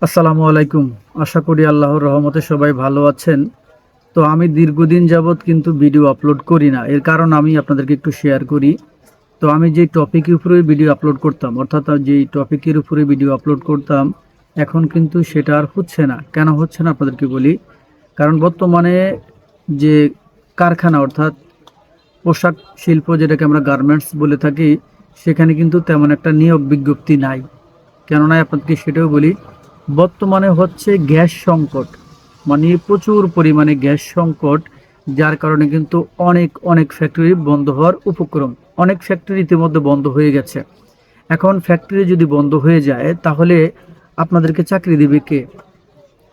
আসসালামু আলাইকুম। আশা করি আল্লাহর রহমতে সবাই ভালো আছেন। তো আমি দীর্ঘদিন যাবৎ কিন্তু ভিডিও আপলোড করি না। এর কারণ আমি আপনাদেরকে একটু শেয়ার করি। তো আমি যে টপিকের উপরে ভিডিও আপলোড করতাম, অর্থাৎ যেই টপিকের উপরে ভিডিও আপলোড করতাম, এখন কিন্তু সেটা আর হচ্ছে না। কেন হচ্ছে না আপনাদেরকে বলি। কারণ বর্তমানে যে কারখানা, অর্থাৎ পোশাক শিল্প যেটাকে আমরা গার্মেন্টস বলে থাকি, সেখানে কিন্তু তেমন একটা নিয়োগ বিজ্ঞপ্তি নাই। কেননা আপনাদেরকে সেটাও বলি, বর্তমানে হচ্ছে গ্যাস সংকট, মানে প্রচুর পরিমাণে গ্যাস সংকট, যার কারণে কিন্তু অনেক অনেক ফ্যাক্টরি বন্ধ হওয়ার উপক্রম। অনেক ফ্যাক্টরি ইতিমধ্যে বন্ধ হয়ে গেছে। এখন ফ্যাক্টরি যদি বন্ধ হয়ে যায় তাহলে আপনাদেরকে চাকরি দিবে কে?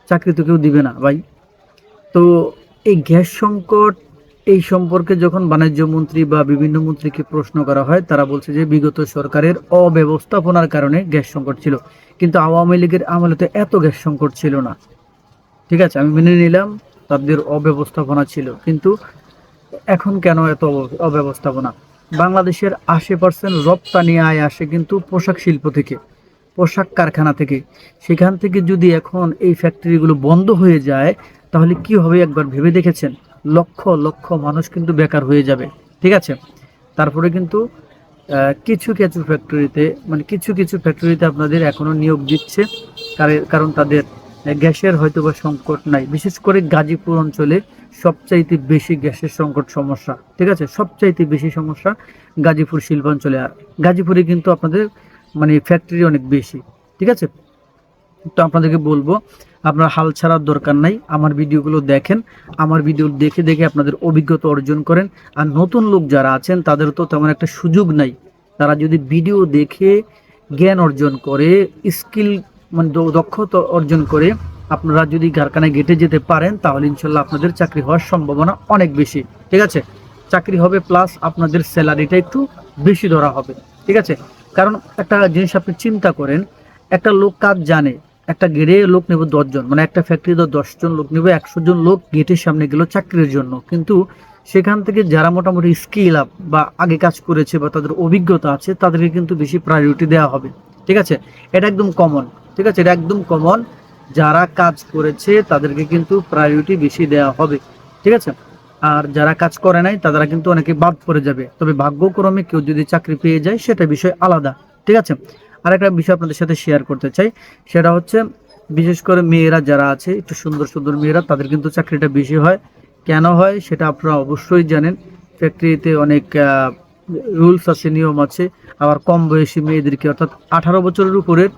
চাকরি তো কেউ দিবে না ভাই। তো এই গ্যাস সংকট এই সম্পর্কে যখন বাণিজ্য মন্ত্রী বা বিভিন্ন মন্ত্রীকে প্রশ্ন করা হয়, তারা বলছে যে বিগত সরকারের অব্যবস্থাপনার কারণে গ্যাস সংকট ছিল। কিন্তু আওয়ামী লীগের আমলে তো এত গ্যাস সংকট ছিল না। ঠিক আছে, আমি মেনে নিলাম তাদের অব্যবস্থাপনা ছিল, কিন্তু এখন কেন এত অব্যবস্থাপনা? বাংলাদেশের 80% রপ্তানি আয় আসে কিন্তু পোশাক শিল্প থেকে, পোশাক কারখানা থেকে। সেখান থেকে যদি এখন এই ফ্যাক্টরিগুলো বন্ধ হয়ে যায় তাহলে কি হবে একবার ভেবে দেখেছেন? লক্ষ লক্ষ মানুষ কিন্তু বেকার হয়ে যাবে। ঠিক আছে, তারপরে কিন্তু কিছু কিছু ফ্যাক্টরিতে, মানে কিছু কিছু ফ্যাক্টরিতে আপনাদের এখনো নিয়োগ দিচ্ছে। কারণ তাদের গ্যাসের হয়তো বা সংকট নাই। বিশেষ করে গাজীপুর অঞ্চলে সবচাইতে বেশি গ্যাসের সংকট সমস্যা। ঠিক আছে, সবচাইতে বেশি সমস্যা গাজীপুর শিল্পাঞ্চলে। আর গাজীপুরে কিন্তু আপনাদের মানে ফ্যাক্টরি অনেক বেশি। ঠিক আছে, তো আপনাদেরকে বলবো, আপনারা হাল ছাড়ার দরকার নাই, আমার ভিডিওগুলো দেখেন, আমার ভিডিও দেখে দেখে আপনাদের অভিজ্ঞতা অর্জন করেন। আর নতুন লোক যারা আছেন তাদের তো তেমন একটা সুযোগ নাই। তারা যদি ভিডিও দেখে জ্ঞান অর্জন করে, স্কিল মানে দক্ষতা অর্জন করে আপনারা যদি কারখানায় গেটে যেতে পারেন, তাহলে ইনশাল্লাহ আপনাদের চাকরি হওয়ার সম্ভাবনা অনেক বেশি। ঠিক আছে, চাকরি হবে প্লাস আপনাদের স্যালারিটা একটু বেশি ধরা হবে। ঠিক আছে, কারণ একটা জিনিস আপনি চিন্তা করেন, একটা লোক কাজ জানে, একটা গেটে লোক নেব 10 জন, মানে একটা ফ্যাক্টরিতে 10 জন লোক নেবে, 100 জন লোক গেটের সামনে গেল চাকরির জন্য। কিন্তু সেখান থেকে যারা মোটামুটি স্কিল আপ বা আগে কাজ করেছে বা তাদের অভিজ্ঞতা আছে তাদেরকে কিন্তু বেশি প্রায়োরিটি দেওয়া হবে। ঠিক আছে, এটা একদম কমন। ঠিক আছে, এটা একদম কমন। যারা কাজ করেছে তাদেরকে কিন্তু প্রায়োরিটি বেশি দেওয়া হবে। ঠিক আছে, আর যারা কাজ করে নাই তারা কিন্তু অনেকে বাদ পড়ে যাবে। তবে ভাগ্যক্রমে কেউ যদি চাকরি পেয়ে যায় সেটা বিষয় আলাদা। ঠিক আছে, আরেকটা বিষয় আপনাদের সাথে শেয়ার করতে চাই, সেটা হচ্ছে বিশেষ করে মেয়েরা যারা আছে, একটু সুন্দর সুন্দর মেয়েরা, তাদের কিন্তু চাকরিটা বেশি হয়। কেন হয় সেটা আপনারা অবশ্যই জানেন। ফ্যাক্টরিতে অনেক রুলস আছে, নিয়ম আছে। আবার কম বয়সী মেয়েদেরকে, অর্থাৎ 18 বছরের উপরের,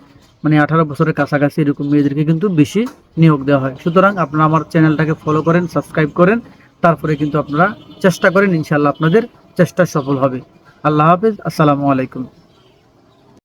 মানে 18 বছরের কাছাকাছি এরকম মেয়েদেরকে কিন্তু বেশি নিয়োগ দেওয়া হয়। সুতরাং আপনারা আমার চ্যানেলটাকে ফলো করেন, সাবস্ক্রাইব করেন, তারপরে কিন্তু আপনারা চেষ্টা করেন, ইনশাল্লাহ আপনাদের চেষ্টা সফল হবে। আল্লাহ হাফেজ, আসসালামু আলাইকুম।